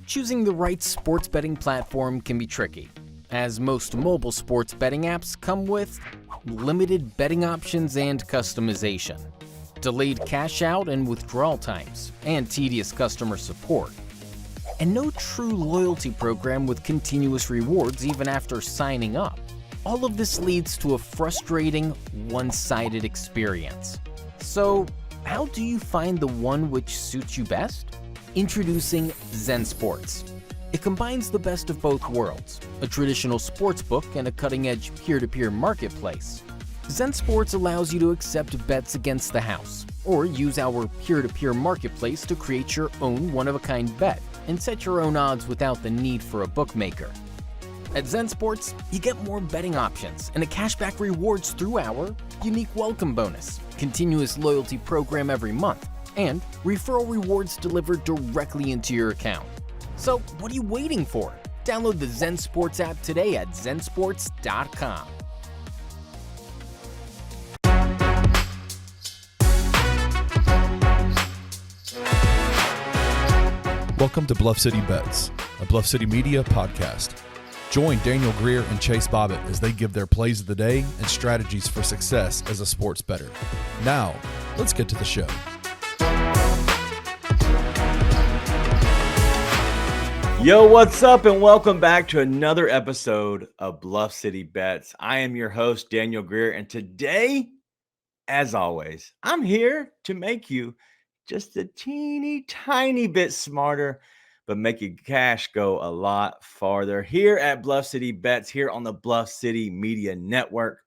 Choosing the right sports betting platform can be tricky, as most mobile sports betting apps come with limited betting options and customization, delayed cash out and withdrawal times, and tedious customer support, and no true loyalty program with continuous rewards even after signing up. All of this leads to a frustrating, one-sided experience. So, how do you find the one which suits you best? Introducing Zensports. It combines the best of both worlds, a traditional sports book and a cutting-edge peer-to-peer marketplace. Zensports allows you to accept bets against the house, or use our peer-to-peer marketplace to create your own one-of-a-kind bet and set your own odds without the need for a bookmaker. At Zensports, you get more betting options and a cashback rewards through our unique welcome bonus, continuous loyalty program every month, and referral rewards delivered directly into your account. So what are you waiting for? Download the Zensports app today at zensports.com. Welcome to Bluff City Bets, a Bluff City Media podcast. Join Daniel Greer and Chase Bobbitt as they give their plays of the day and strategies for success as a sports bettor. Now, let's get to the show. Yo, what's up, and welcome back to another episode of Bluff City Bets. I am your host, Daniel Greer, and today, as always, I'm here to make you just a teeny tiny bit smarter, but make your cash go a lot farther. Here at Bluff City Bets, here on the Bluff City Media Network,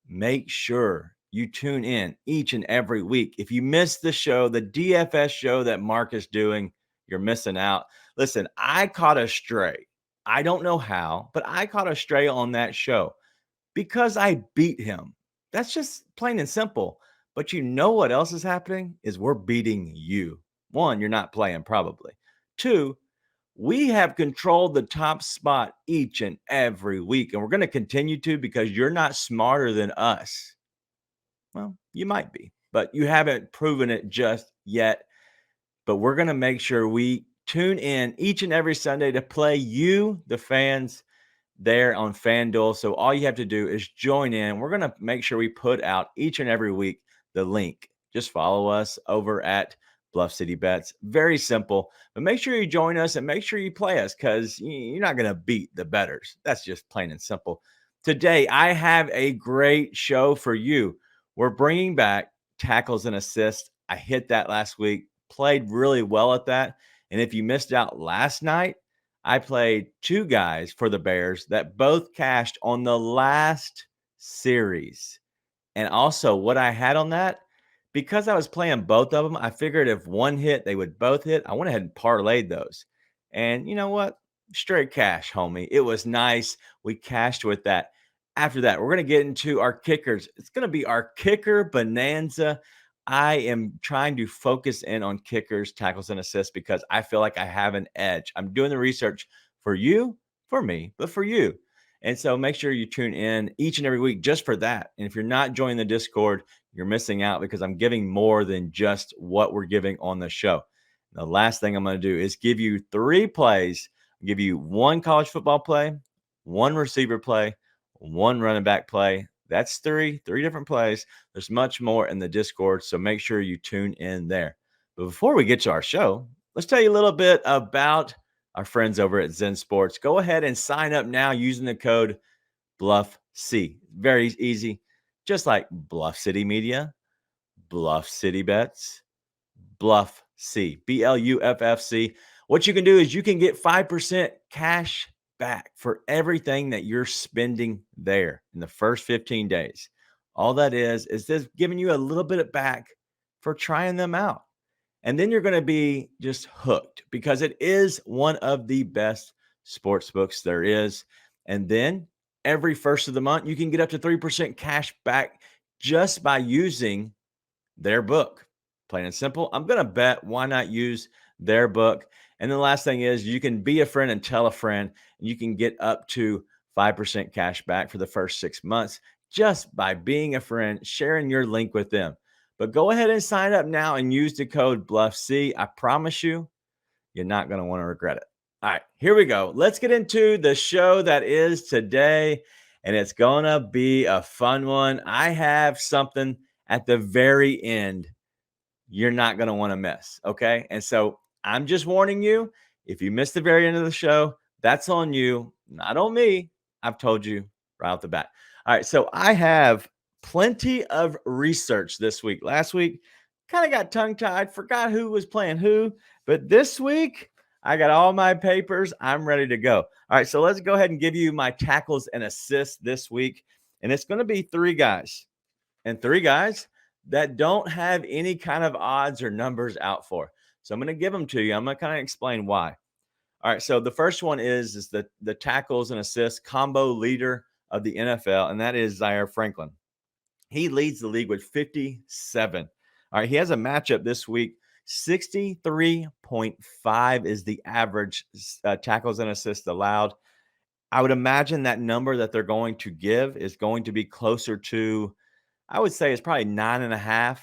make sure you tune in each and every week. If you missed the show, the DFS show that Mark is doing, you're missing out. Listen, I caught a stray. I don't know how, but I caught a stray on that show because I beat him. That's just plain and simple. But you know what else is happening is we're beating you. One, you're not playing probably. Two, we have controlled the top spot each and every week, and we're going to continue to because you're not smarter than us. Well, you might be, but you haven't proven it just yet. But we're going to make sure we tune in each and every Sunday to play you, the fans, there on FanDuel. So all you have to do is join in. We're going to make sure we put out each and every week the link. Just follow us over at Bluff City Bets. Very simple. But make sure you join us and make sure you play us because you're not going to beat the bettors. That's just plain and simple. Today, I have a great show for you. We're bringing back tackles and assists. I hit that last week. Played really well at that. And if you missed out last night, I played two guys for the Bears that both cashed on the last series. And also what I had on that, because I was playing both of them, I figured if one hit, they would both hit. I went ahead and parlayed those. And you know what? Straight cash, homie. It was nice. We cashed with that. After that, we're going to get into our kickers. It's going to be our kicker bonanza. I am trying to focus in on kickers, tackles, and assists because I feel like I have an edge. I'm doing the research for you, for me, but for you. And so make sure you tune in each and every week just for that. And if you're not joining the Discord, you're missing out because I'm giving more than just what we're giving on the show. The last thing I'm going to do is give you 3 plays. I'll give you 1 college football play, 1 receiver play, 1 running back play. That's 3 different plays. There's much more in the Discord, so make sure you tune in there. But before we get to our show, let's tell you a little bit about our friends over at Zensports. Go ahead and sign up now using the code BLUFFC. Very easy. Just like Bluff City Media, Bluff City Bets, BLUFFC, BLUFFC. What you can do is you can get 5% cash back for everything that you're spending there in the first 15 days. All that is just giving you a little bit of back for trying them out. And then you're going to be just hooked because it is one of the best sports books there is. And then every first of the month, you can get up to 3% cash back just by using their book. Plain and simple. I'm going to bet, why not use their book? And the last thing is you can be a friend and tell a friend, and you can get up to 5% cash back for the first 6 months just by being a friend, sharing your link with them. But go ahead and sign up now and use the code BLUFFC. I promise you, you're not going to want to regret it. All right, here we go. Let's get into the show that is today, and it's going to be a fun one. I have something at the very end you're not going to want to miss. Okay. And so I'm just warning you, if you miss the very end of the show, that's on you, not on me. I've told you right off the bat. All right. So I have plenty of research this week. Last week, kind of got tongue tied, forgot who was playing who. But this week, I got all my papers. I'm ready to go. All right. So let's go ahead and give you my tackles and assists this week. And it's going to be three guys that don't have any kind of odds or numbers out for. So I'm going to give them to you. I'm going to kind of explain why. All right. So the first one is the tackles and assists combo leader of the NFL, and that is Zaire Franklin. He leads the league with 57. All right. He has a matchup this week. 63.5 is the average tackles and assists allowed. I would imagine that number that they're going to give is going to be closer to, I would say it's probably 9.5.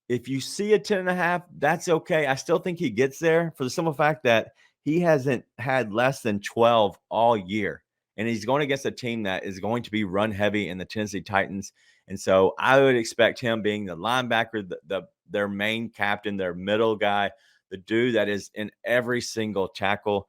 If you see a 10.5, that's okay. I still think he gets there for the simple fact that he hasn't had less than 12 all year. And he's going against a team that is going to be run heavy in the Tennessee Titans. And so I would expect him being the linebacker, their main captain, their middle guy, the dude that is in every single tackle.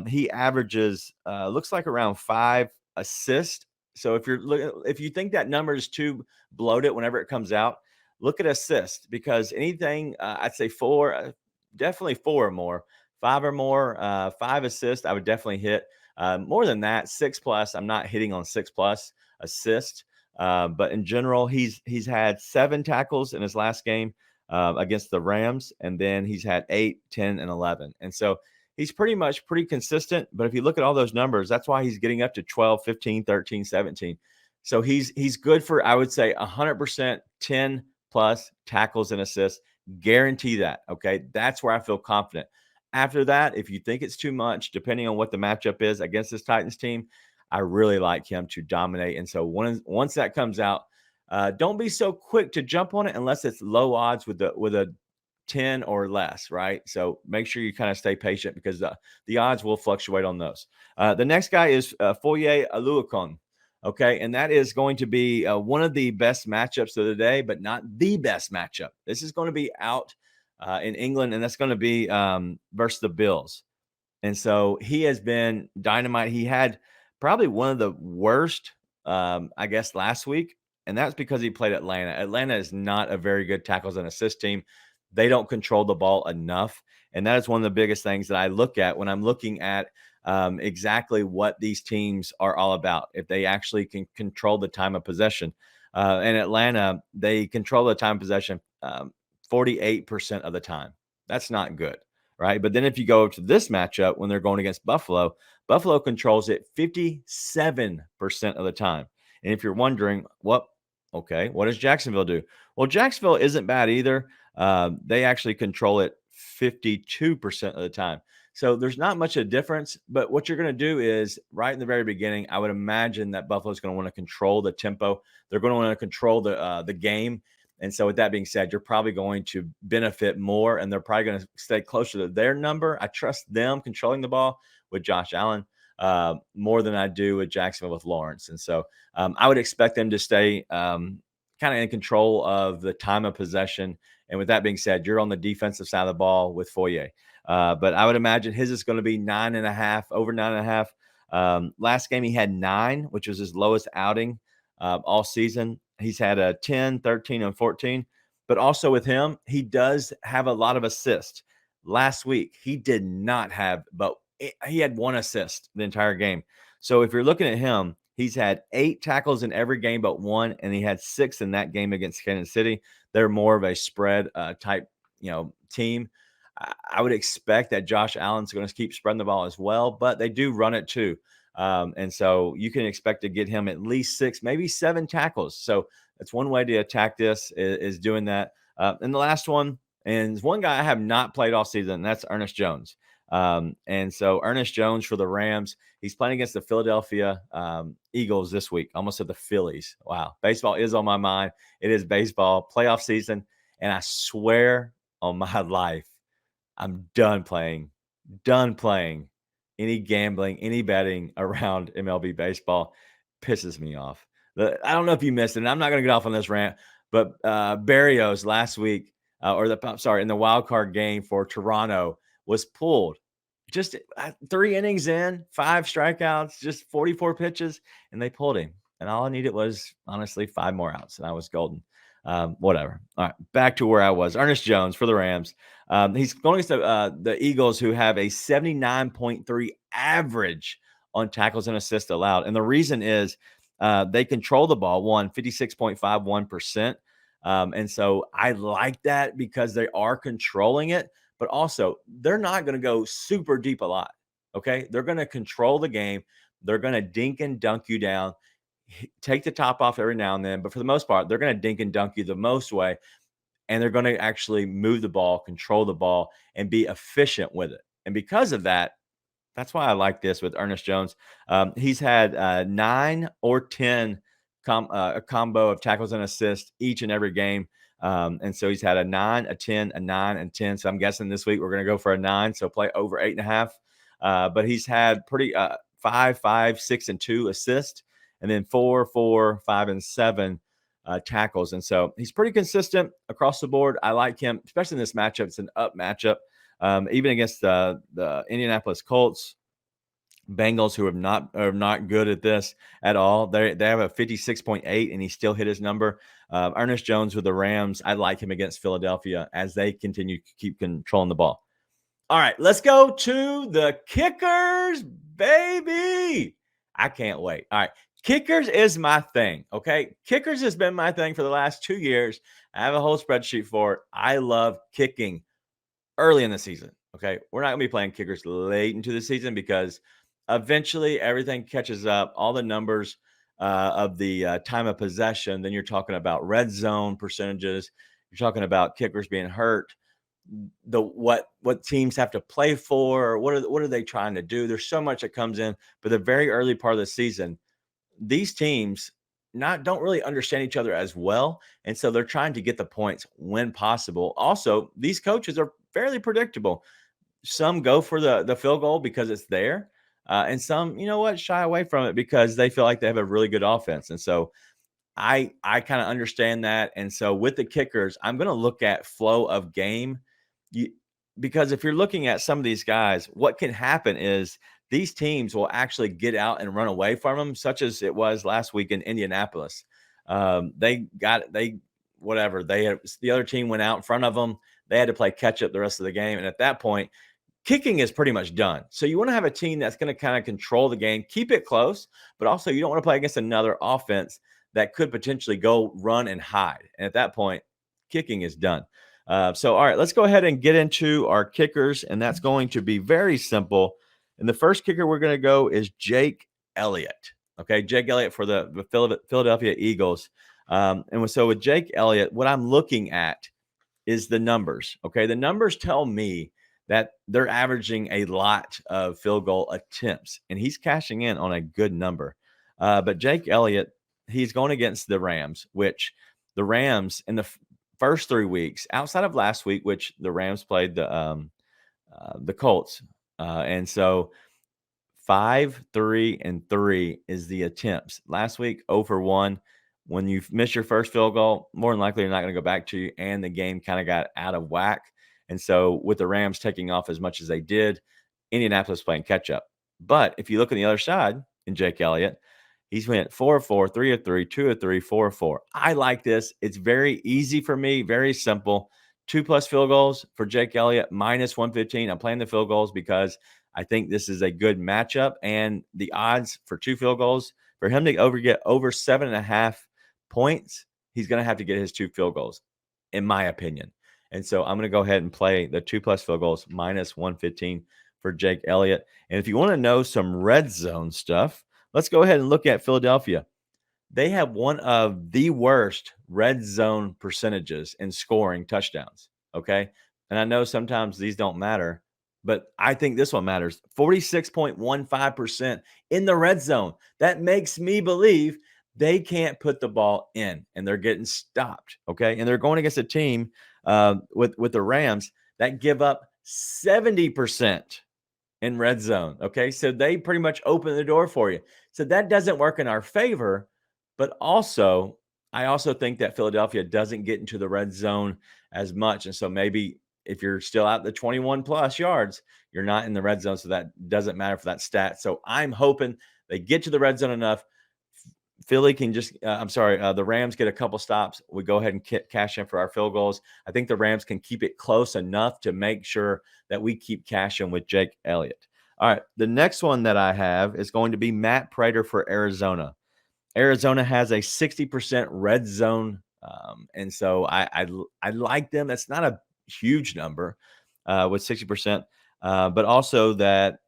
He averages, looks like around 5 assists. So if you think that number is too bloated whenever it comes out, look at assist, because anything I'd say 4, definitely 4 or more, 5 or more, 5 assists, I would definitely hit. More than that, 6+. I'm not hitting on 6+ assist. But in general, he's had 7 tackles in his last game against the Rams, and then he's had 8, 10, and 11. And so he's pretty consistent. But if you look at all those numbers, that's why he's getting up to 12, 15, 13, 17. So he's good for, I would say, 100%, 10+ tackles and assists. Guarantee that. Okay. That's where I feel confident. After that, if you think it's too much, depending on what the matchup is against this Titans team, I really like him to dominate. And so once that comes out, don't be so quick to jump on it unless it's low odds with a 10 or less, right? So make sure you kind of stay patient, because the odds will fluctuate on those. The next guy is Foye Oluokun. Okay, and that is going to be one of the best matchups of the day, but not the best matchup. This is going to be out in England, and that's going to be versus the Bills. And so he has been dynamite. He had probably one of the worst, I guess, last week, and that's because he played Atlanta. Atlanta is not a very good tackles and assist team. They don't control the ball enough, and that is one of the biggest things that I look at when I'm looking at exactly what these teams are all about. If they actually can control the time of possession. In Atlanta, they control the time of possession 48% of the time. That's not good, right? But then if you go to this matchup when they're going against Buffalo, Buffalo controls it 57% of the time. And if you're wondering, what does Jacksonville do? Well, Jacksonville isn't bad either. They actually control it 52% of the time. So there's not much of a difference, but what you're going to do is right in the very beginning, I would imagine that Buffalo's going to want to control the tempo. They're going to want to control the game. And so with that being said, you're probably going to benefit more, and they're probably going to stay closer to their number. I trust them controlling the ball with Josh Allen more than I do with Jacksonville with Lawrence. And so I would expect them to stay kind of in control of the time of possession. And with that being said, you're on the defensive side of the ball with Foye. But I would imagine his is going to be 9.5, over 9.5. Last game, he had 9, which was his lowest outing all season. He's had a 10, 13, and 14. But also with him, he does have a lot of assists. Last week, he did not have, but he had 1 assist the entire game. So if you're looking at him, he's had 8 tackles in every game but 1, and he had 6 in that game against Kansas City. They're more of a spread type, team. I would expect that Josh Allen's going to keep spreading the ball as well, but they do run it too. And so you can expect to get him at least 6, maybe 7 tackles. So that's one way to attack this is doing that. And the last one, and one guy I have not played all season, and that's Ernest Jones. And so Ernest Jones for the Rams, he's playing against the Philadelphia Eagles this week. Almost at the Phillies. Wow. Baseball is on my mind. It is baseball playoff season. And I swear on my life, I'm done playing any gambling, any betting around MLB baseball pisses me off. I don't know if you missed it, and I'm not going to get off on this rant, but Barrios last week, in the wild card game for Toronto was pulled just 3 innings in, 5 strikeouts, just 44 pitches, and they pulled him. And all I needed was, honestly, 5 more outs, and I was golden. Whatever. All right, back to where I was. Ernest Jones for the Rams. He's going against the Eagles, who have a 79.3 average on tackles and assists allowed. And the reason is they control the ball, 56.51%. And so I like that because they are controlling it, but also they're not going to go super deep a lot. Okay. They're going to control the game. They're going to dink and dunk you down, take the top off every now and then. But for the most part, they're going to dink and dunk you the most way. And they're going to actually move the ball, control the ball, and be efficient with it. And because of that, that's why I like this with Ernest Jones. He's had 9 or 10 a combo of tackles and assists each and every game. And so he's had a 9, a 10, a 9, and 10. So I'm guessing this week we're going to go for a 9. So play over 8.5. But he's had pretty 5, 5, 6, and 2 assists, and then 4, 4, 5, and 7 tackles. And so he's pretty consistent across the board. I like him, especially in this matchup. It's an up matchup. Even against the Indianapolis Colts, Bengals, who are not good at this at all. They have a 56.8, and he still hit his number. Ernest Jones with the Rams, I like him against Philadelphia as they continue to keep controlling the ball. All right, let's go to the kickers, baby. I can't wait. All right, kickers is my thing, okay? Kickers has been my thing for the last 2 years. I have a whole spreadsheet for it. I love kicking early in the season, okay? We're not going to be playing kickers late into the season because eventually everything catches up, all the numbers of the time of possession. Then you're talking about red zone percentages. You're talking about kickers being hurt, what teams have to play for, what are they trying to do? There's so much that comes in, but the very early part of the season, these teams don't really understand each other as well, and so they're trying to get the points when possible. Also, these coaches are fairly predictable. Some go for the field goal because it's there, and some, shy away from it because they feel like they have a really good offense. And so I kind of understand that. And so with the kickers, I'm going to look at flow of game, because if you're looking at some of these guys, what can happen is these teams will actually get out and run away from them, such as it was last week in Indianapolis. The other team went out in front of them. They had to play catch up the rest of the game. And at that point, kicking is pretty much done. So you want to have a team that's going to kind of control the game, keep it close, but also you don't want to play against another offense that could potentially go run and hide. And at that point, kicking is done. All right, let's go ahead and get into our kickers, and that's going to be very simple. And the first kicker we're going to go is Jake Elliott. Okay, Jake Elliott for the Philadelphia Eagles. And so with Jake Elliott, what I'm looking at is the numbers. Okay, the numbers tell me that they're averaging a lot of field goal attempts, and he's cashing in on a good number. But Jake Elliott, he's going against the Rams, which the Rams in the first 3 weeks, outside of last week, which the Rams played the Colts. And so 5, 3, and 3 is the attempts. Last week, 0 for 1. When you miss your first field goal, more than likely you're not going to go back to you, and the game kind of got out of whack. And so with the Rams taking off as much as they did, Indianapolis playing catch up. But if you look on the other side in Jake Elliott, he's went 4 of 4, 3 of 3, 2 of 3, 4 of 4. I like this. It's very easy for me, very simple. 2+ field goals for Jake Elliott, minus 115. I'm playing the field goals because I think this is a good matchup, and the odds for 2 field goals for him to get over 7.5 points, he's going to have to get his 2 field goals, in my opinion. And so I'm going to go ahead and play the 2+ field goals, minus 115 for Jake Elliott. And if you want to know some red zone stuff, let's go ahead and look at Philadelphia. They have one of the worst red zone percentages in scoring touchdowns. Okay. And I know sometimes these don't matter, but I think this one matters. 46.15% in the red zone. That makes me believe they can't put the ball in, and they're getting stopped. Okay. And they're going against a team with the Rams that give up 70% in red zone. Okay. So they pretty much open the door for you. So that doesn't work in our favor. But also, I also think that Philadelphia doesn't get into the red zone as much. And so maybe if you're still out the 21 plus yards, you're not in the red zone. So that doesn't matter for that stat. So I'm hoping they get to the red zone enough. Philly can just, the Rams get a couple stops. We go ahead and cash in for our field goals. I think the Rams can keep it close enough to make sure that we keep cashing with Jake Elliott. All right. The next one that I have is going to be Matt Prater for Arizona. Arizona has a 60% red zone. And so I like them. That's not a huge number with 60%, but also that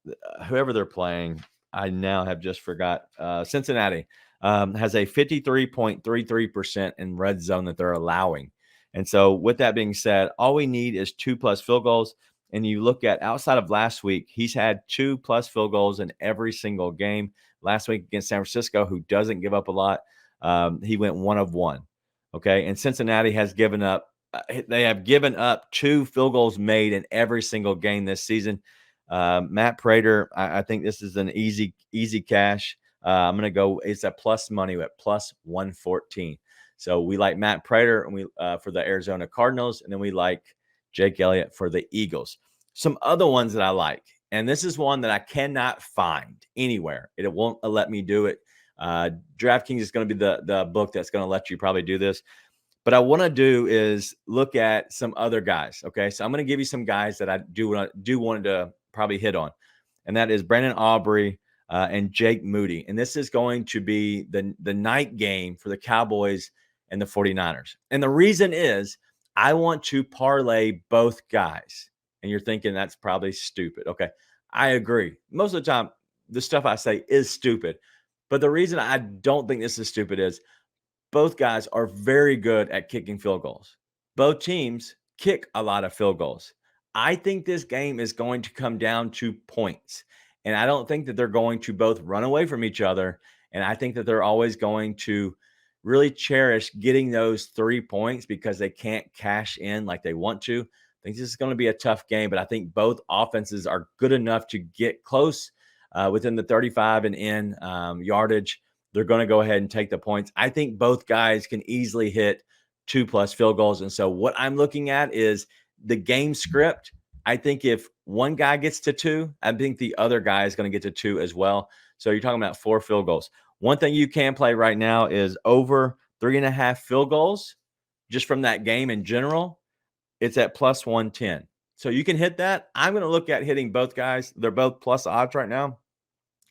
whoever they're playing, I now have just forgot, Cincinnati has a 53.33% in red zone that they're allowing. And so with that being said, all we need is 2+ field goals. And you look at outside of last week, he's had 2+ field goals in every single game. Last week against San Francisco, who doesn't give up a lot, he went 1 of 1. Okay. And Cincinnati has given up, they have given up 2 field goals made in every single game this season. Matt Prater, I think this is an easy cash. I'm going to go, it's a plus money at plus 114. So we like Matt Prater and we for the Arizona Cardinals, and then we like Jake Elliott for the Eagles. Some other ones that I like, and this is one that I cannot find anywhere. It won't let me do it. DraftKings is going to be the book that's going to let you probably do this. But I want to do is look at some other guys. Okay, so I'm going to give you some guys that I do want to probably hit on, and that is Brandon Aubrey and Jake Moody. And this is going to be the night game for the Cowboys and the 49ers. And the reason is I want to parlay both guys. And you're thinking that's probably stupid. Okay, I agree. Most of the time, the stuff I say is stupid. But the reason I don't think this is stupid is both guys are very good at kicking field goals. Both teams kick a lot of field goals. I think this game is going to come down to points. And I don't think that they're going to both run away from each other. And I think that they're always going to really cherish getting those 3 points because they can't cash in like they want to. I think this is going to be a tough game, but I think both offenses are good enough to get close within the 35 and in yardage. They're going to go ahead and take the points. I think both guys can easily hit 2+ field goals. And so what I'm looking at is the game script. I think if one guy gets to 2, I think the other guy is going to get to 2 as well. So you're talking about 4 field goals. One thing you can play right now is over 3.5 field goals just from that game in general. It's at plus 110. So you can hit that. I'm going to look at hitting both guys. They're both plus odds right now.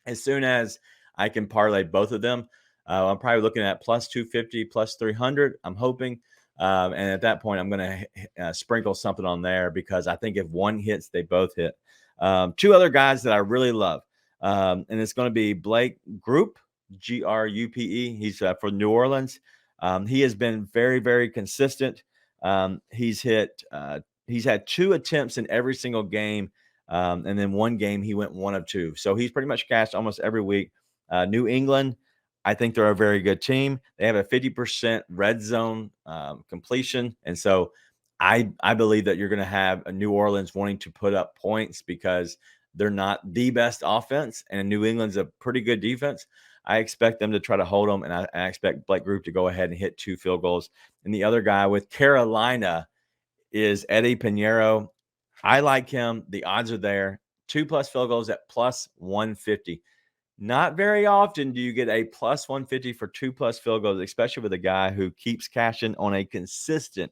As soon as I can parlay both of them, I'm probably looking at plus 250, plus 300. I'm hoping. And at that point, I'm going to sprinkle something on there because I think if one hits, they both hit. 2 other guys that I really love. And it's going to be Blake Grupe, Grupe. He's for New Orleans. He has been very, very consistent. He's had 2 attempts in every single game. And then one game he went 1 of 2. So he's pretty much cashed almost every week. New England, I think they're a very good team. They have a 50% red zone completion. And so I believe that you're going to have a New Orleans wanting to put up points because they're not the best offense. And New England's a pretty good defense. I expect them to try to hold them. And I expect Blake Grupe to go ahead and hit 2 field goals. And the other guy with Carolina is Eddie Pinheiro. I like him. The odds are there. 2+ field goals at plus 150. Not very often do you get a plus 150 for 2+ field goals, especially with a guy who keeps cashing on a consistent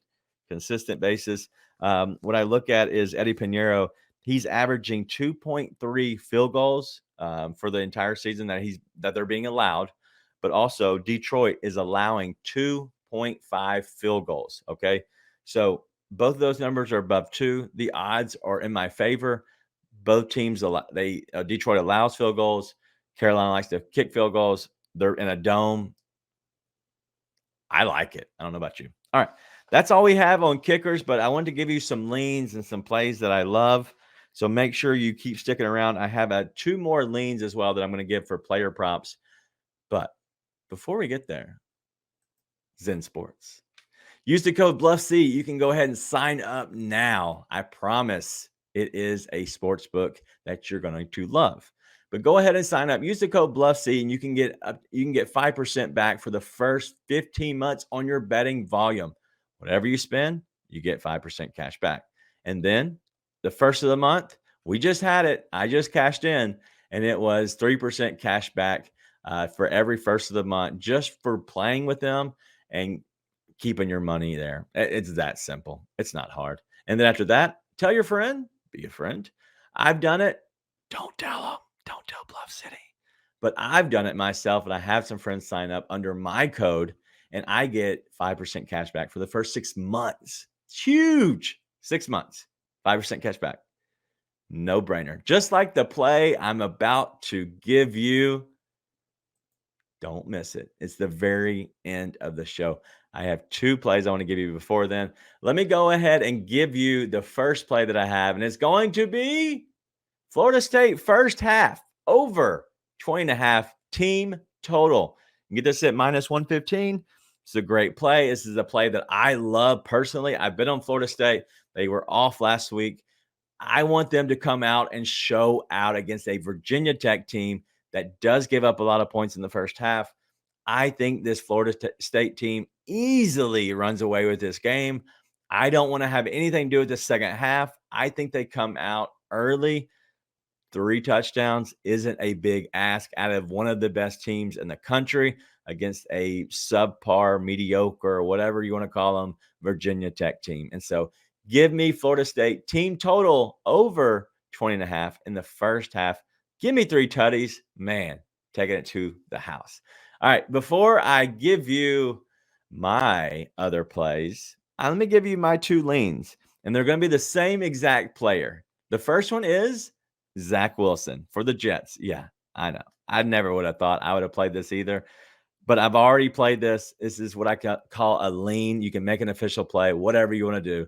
basis. What I look at is Eddie Pinheiro. He's averaging 2.3 field goals for the entire season that they're being allowed, but also Detroit is allowing 2.5 field goals. Okay, so both of those numbers are above 2. The odds are in my favor. Both teams Detroit allows field goals. Carolina likes to kick field goals. They're in a dome. I like it. I don't know about you. All right. That's all we have on kickers, but I wanted to give you some leans and some plays that I love. So make sure you keep sticking around. I have 2 more leans as well that I'm going to give for player props. But before we get there, Zensports. Use the code BLUFFC. You can go ahead and sign up now. I promise It is a sports book that you're going to love. But go ahead and sign up. Use the code BluffC, and you can get 5% back for the first 15 months on your betting volume. Whatever you spend, you get 5% cash back. And then the first of the month, we just had it. I just cashed in, and it was 3% cash back for every first of the month, just for playing with them and keeping your money there. It's that simple. It's not hard. And then after that, tell your friend, be a friend. I've done it. Don't tell them. Don't tell Bluff City. But I've done it myself, and I have some friends sign up under my code, and I get 5% cash back for the first 6 months. It's huge. 6 months, 5% cash back. No brainer. Just like the play I'm about to give you. Don't miss it. It's the very end of the show. I have 2 plays I want to give you before then. Let me go ahead and give you the first play that I have, and it's going to be Florida State first half over 20.5 team total. You get this at -115. It's a great play. This is a play that I love personally. I've been on Florida State. They were off last week. I want them to come out and show out against a Virginia Tech team that does give up a lot of points in the first half. I think this Florida State team easily runs away with this game. I don't want to have anything to do with the second half. I think they come out early. 3 touchdowns isn't a big ask out of one of the best teams in the country against a subpar, mediocre, or whatever you want to call them, Virginia Tech team. And so give me Florida State team total over 20.5 in the first half. Give me 3 tutties. Man, taking it to the house. All right, before I give you my other plays, let me give you my 2 leans, and they're going to be the same exact player. The first one is Zach Wilson for the Jets. Yeah, I know. I never would have thought I would have played this either, but I've already played this. This is what I call a lean. You can make an official play, whatever you want to do.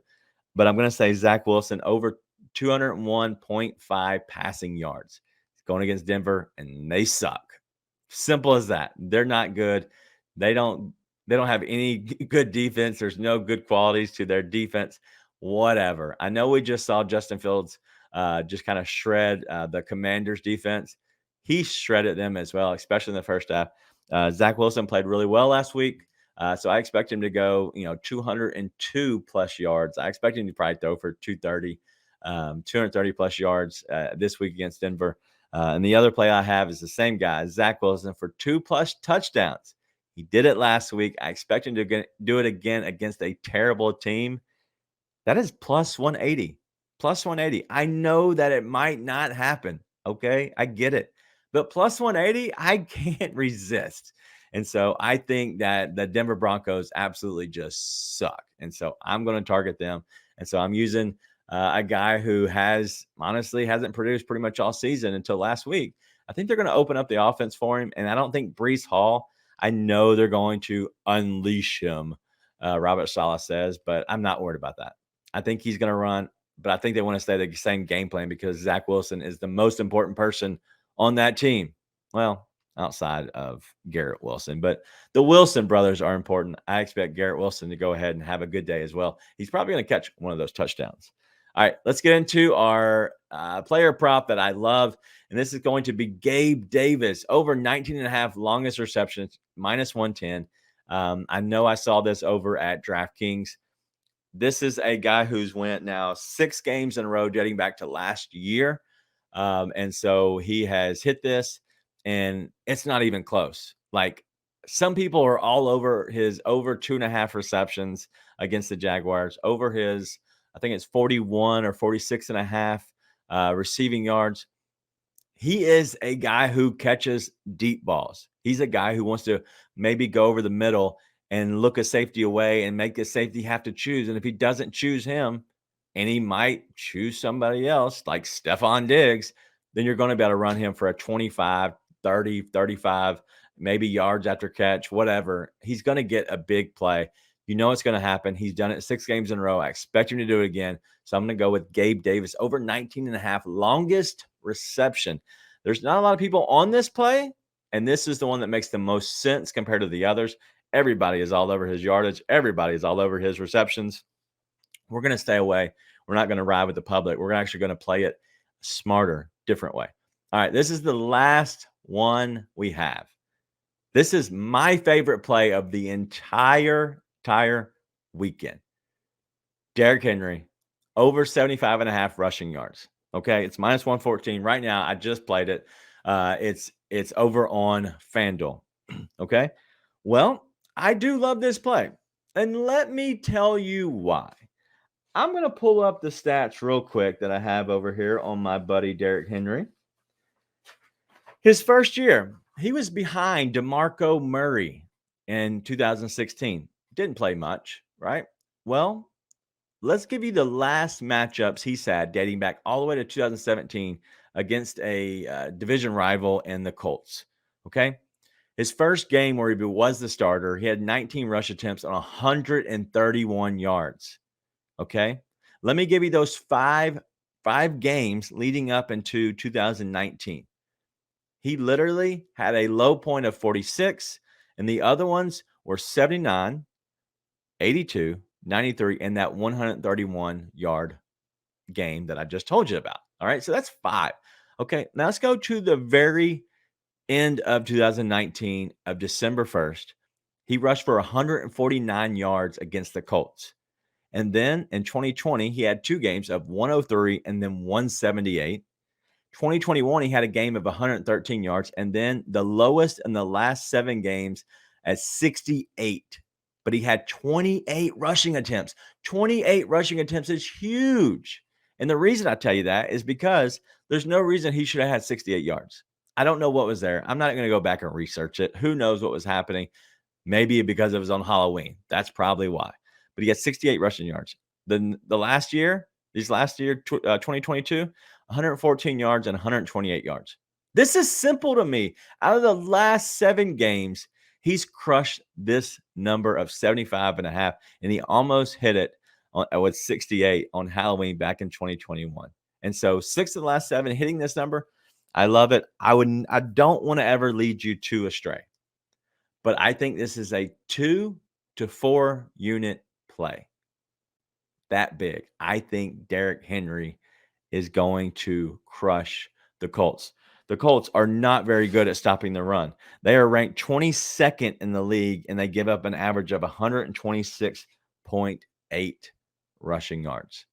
But I'm going to say Zach Wilson over 201.5 passing yards. It's going against Denver, and they suck. Simple as that. They're not good. They don't have any good defense. There's no good qualities to their defense. Whatever. I know we just saw Justin Fields just kind of shred the Commanders defense. He shredded them as well, especially in the first half. Zach Wilson played really well last week. So I expect him to go, 202 plus yards. I expect him to probably throw for 230 plus yards this week against Denver. And the other play I have is the same guy, Zach Wilson, for 2+ touchdowns. He did it last week. I expect him to do it again against a terrible team. That is plus 180. Plus 180. I know that it might not happen. Okay. I get it. But plus 180, I can't resist. And so I think that the Denver Broncos absolutely just suck. And so I'm going to target them. And so I'm using a guy who hasn't produced pretty much all season until last week. I think they're going to open up the offense for him. And I don't think Breece Hall, I know they're going to unleash him, Robert Saleh says, but I'm not worried about that. I think he's going to run, but I think they want to stay the same game plan because Zach Wilson is the most important person on that team. Well, outside of Garrett Wilson, but the Wilson brothers are important. I expect Garrett Wilson to go ahead and have a good day as well. He's probably going to catch one of those touchdowns. All right, let's get into our player prop that I love. And this is going to be Gabe Davis, over 19.5 longest receptions, -110. I know I saw this over at DraftKings. This is a guy who's went now 6 games in a row dating back to last year. And so he has hit this, and it's not even close. Like, some people are all over his over 2.5 receptions against the Jaguars, over his, I think it's 41 or 46.5 receiving yards. He is a guy who catches deep balls. He's a guy who wants to maybe go over the middle and look a safety away and make the safety have to choose. And if he doesn't choose him, and he might choose somebody else like Stephon Diggs, then you're going to be able to run him for a 25, 30, 35, maybe yards after catch, whatever. He's going to get a big play. You know it's going to happen. He's done it 6 games in a row. I expect him to do it again. So I'm going to go with Gabe Davis, over 19.5 longest reception. There's not a lot of people on this play, and this is the one that makes the most sense compared to the others. Everybody is all over his yardage. Everybody is all over his receptions. We're going to stay away. We're not going to ride with the public. We're actually going to play it smarter, different way. All right, this is the last one we have. This is my favorite play of the entire weekend. Derrick Henry, over 75.5 rushing yards. Okay, it's minus 114 right now. I just played it. It's over on FanDuel. Okay, well, I do love this play, and let me tell you why. I'm going to pull up the stats real quick that I have over here on my buddy Derrick Henry. His first year, he was behind DeMarco Murray in 2016. Didn't play much, right? Well, let's give you the last matchups he's had dating back all the way to 2017 against a division rival and the Colts. Okay. His first game where he was the starter, he had 19 rush attempts on 131 yards. Okay. Let me give you those five games leading up into 2019. He literally had a low point of 46, and the other ones were 79, 82, 93, and that 131-yard game that I just told you about. All right, so that's 5. Okay, now let's go to the very end of 2019 of December 1st. He rushed for 149 yards against the Colts. And then in 2020, he had 2 games of 103 and then 178. 2021, he had a game of 113 yards, and then the lowest in the last 7 games at 68. But he had 28 rushing attempts. 28 rushing attempts is huge. And the reason I tell you that is because there's no reason he should have had 68 yards. I don't know what was there. I'm not going to go back and research it. Who knows what was happening? Maybe because it was on Halloween. That's probably why. But he had 68 rushing yards. The last year, 2022, 114 yards and 128 yards. This is simple to me. Out of the last 7 games, he's crushed this number of 75.5, and he almost hit it with 68 on Halloween back in 2021. And so 6 of the last 7 hitting this number, I love it. I don't want to ever lead you to astray, but I think this is a 2 to 4 unit play. That big. I think Derrick Henry is going to crush the Colts. The Colts are not very good at stopping the run. They are ranked 22nd in the league, and they give up an average of 126.8 rushing yards.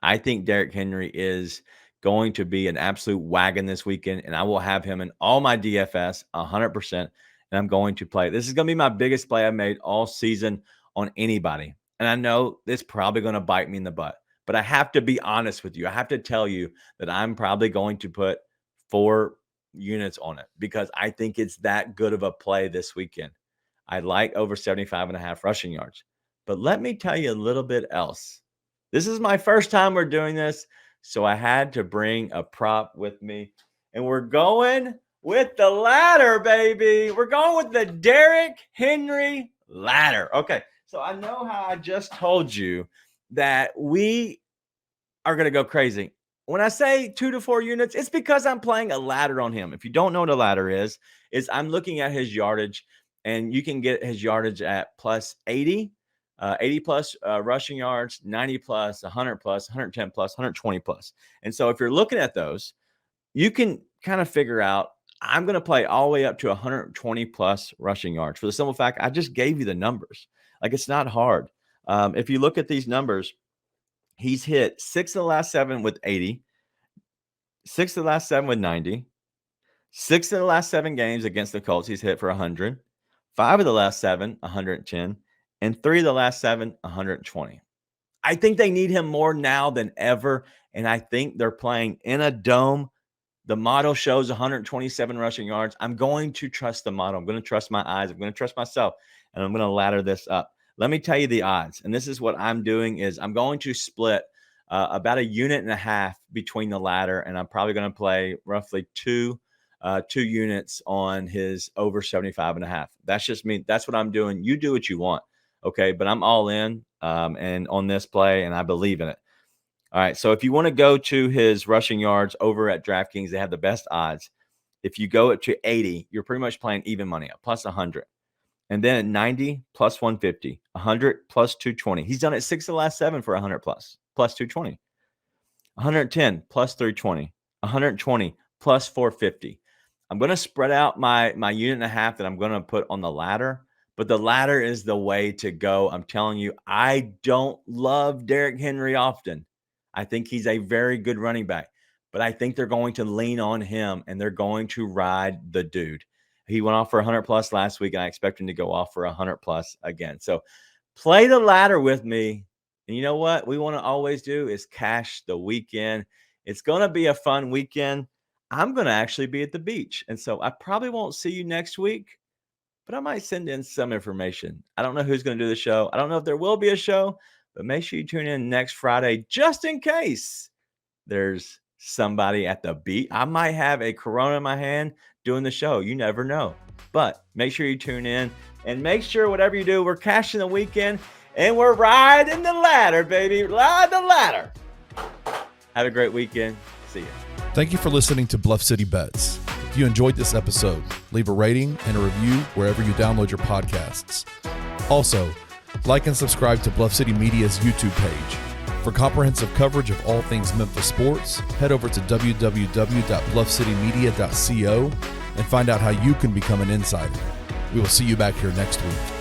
I think Derrick Henry is going to be an absolute wagon this weekend, and I will have him in all my DFS 100%, and I'm going to play. This is going to be my biggest play I've made all season on anybody. And I know it's probably going to bite me in the butt, but I have to be honest with you. I have to tell you that I'm probably going to put 4 units on it because I think it's that good of a play this weekend. I like over 75.5 rushing yards. But let me tell you a little bit else. This is my first time we're doing this, so I had to bring a prop with me. And we're going with the ladder, baby. We're going with the Derrick Henry ladder. Okay. So I know how I just told you that we are going to go crazy. When I say 2 to 4 units, it's because I'm playing a ladder on him. If you don't know what a ladder is I'm looking at his yardage, and you can get his yardage at plus 80, 80 plus rushing yards, 90 plus, 100 plus, 110 plus, 120 plus. And so if you're looking at those, you can kind of figure out I'm going to play all the way up to 120 plus rushing yards for the simple fact I just gave you the numbers. Like, it's not hard. If you look at these numbers, he's hit 6 of the last 7 with 80, 6 of the last 7 with 90, 6 of the last 7 games against the Colts, he's hit for 100, 5 of the last 7, 110, and 3 of the last 7, 120. I think they need him more now than ever, and I think they're playing in a dome. The model shows 127 rushing yards. I'm going to trust the model. I'm going to trust my eyes. I'm going to trust myself, and I'm going to ladder this up. Let me tell you the odds, and this is what I'm doing is I'm going to split about 1.5 units between the ladder, and I'm probably going to play roughly 2 units on his over 75.5. That's just me. That's what I'm doing. You do what you want, okay? But I'm all in and on this play, and I believe in it. All right, so if you want to go to his rushing yards over at DraftKings, they have the best odds. If you go up to 80, you're pretty much playing even money up, plus 100. And then at 90, plus 150, 100, plus 220. He's done it 6 of the last 7 for 100 plus 220. 110 plus 320, 120 plus 450. I'm going to spread out my unit and a half that I'm going to put on the ladder, but the ladder is the way to go. I'm telling you, I don't love Derrick Henry often. I think he's a very good running back, but I think they're going to lean on him and they're going to ride the dude. He went off for 100 plus last week, and I expect him to go off for 100 plus again. So play the ladder with me. And you know what we want to always do is cash the weekend. It's going to be a fun weekend. I'm going to actually be at the beach. And so I probably won't see you next week, but I might send in some information. I don't know who's going to do the show. I don't know if there will be a show, but make sure you tune in next Friday just in case there's somebody at the beach. I might have a Corona in my hand doing the show. You never know. But make sure you tune in and make sure whatever you do, we're cashing the weekend and we're riding the ladder, baby. Ride the ladder. Have a great weekend. See you. Thank you for listening to Bluff City Bets. If you enjoyed this episode, leave a rating and a review wherever you download your podcasts. Also, like and subscribe to Bluff City Media's YouTube page. For comprehensive coverage of all things Memphis sports, head over to www.bluffcitymedia.co and find out how you can become an insider. We will see you back here next week.